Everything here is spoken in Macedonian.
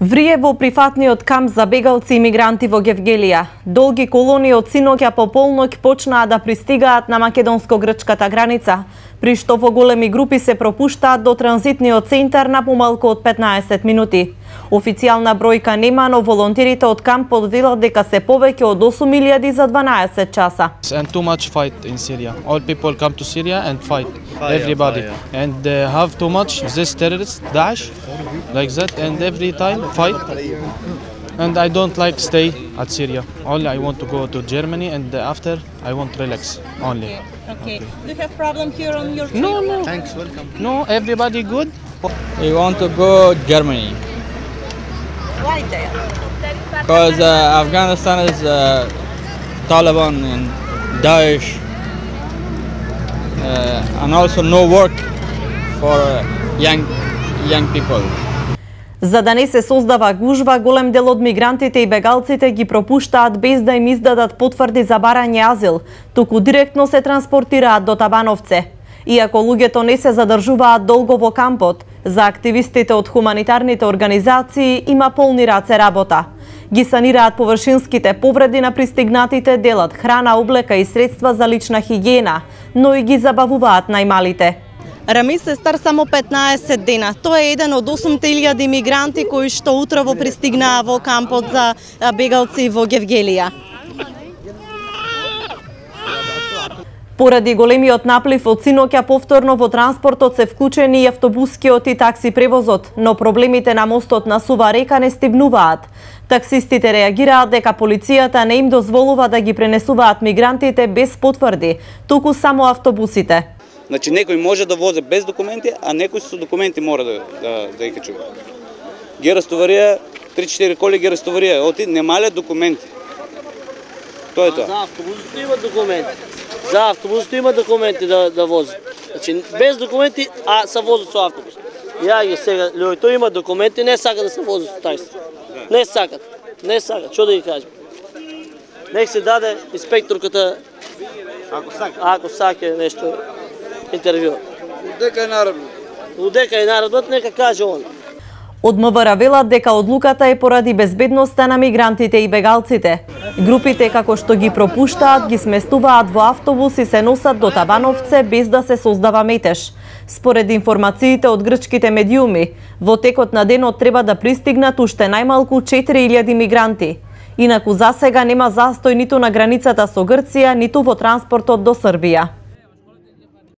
Врие во прифатниот камп за бегалци и мигранти во Гевгелија. Долги колони од синоќа по полноќ почнаа да пристигаат на македонско-грчката граница, при што во големи групи се пропуштаат до транзитниот центар на помалку од 15 минути. Официјална бројка нема, но волонтерите од кампот велат дека се повеќе од 8.000 за 12 часа. And too much fight in Syria. All people come to Syria and fight. Everybody. And they have too much this terrorists, Daesh, like that, and every time fight. And I don't like stay at Syria. Only I want to go to Germany, and after I want relax only. Okay. Do you have problem here on your trip? No. Thanks, welcome. No, everybody good. We want to go Germany Why there? because Afghanistan is Taliban and Daesh, and also no work for young people. За да не се создава гужва, голем дел од мигрантите и бегалците ги пропуштаат без да им издадат потврди за барање азил, туку директно се транспортираат до Табановце. Иако луѓето не се задржуваат долго во кампот, за активистите од хуманитарните организации има полни раце работа. Ги санираат површинските повреди на пристигнатите, делат храна, облека и средства за лична хигиена, но и ги забавуваат најмалите. Рамис е стар само 15 дена. Тој е еден од 8.000 мигранти кои што утрово пристигнаа во кампот за бегалци во Гевгелија. Поради големиот наплив од синоќа повторно во транспортот се вклучени и автобускиот и такси превозот, но проблемите на мостот на Сува река не стигнуваат. Таксистите реагираат дека полицијата не им дозволува да ги пренесуваат мигрантите без потврди, туку само автобусите. Значи некој може да вози без документи, а некој со документи мора да ги качува. Ги растоварија 3-4 коли ги растоварија, оти немале документи. Тоа е тоа. За автобусите има документи. За автобусите има документи да возат. Значи без документи, а се возат со автобус. Ја ги сега луѓето има документи, не сакат да се возат со такси. Не сакат. Не сакат. Што да ги кажем? Нек се даде инспекторката ако сака нешто интервју. Удека е наредбата, нека каже он. Од МВР велат дека одлуката е поради безбедноста на мигрантите и бегалците. Групите како што ги пропуштаат, ги сместуваат во автобус и се носат до Табановце без да се создава метеж. Според информациите од грчките медиуми, во текот на денот треба да пристигнат уште најмалку 4.000 мигранти. Инаку засега нема застој ниту на границата со Грција, ниту во транспортот до Србија.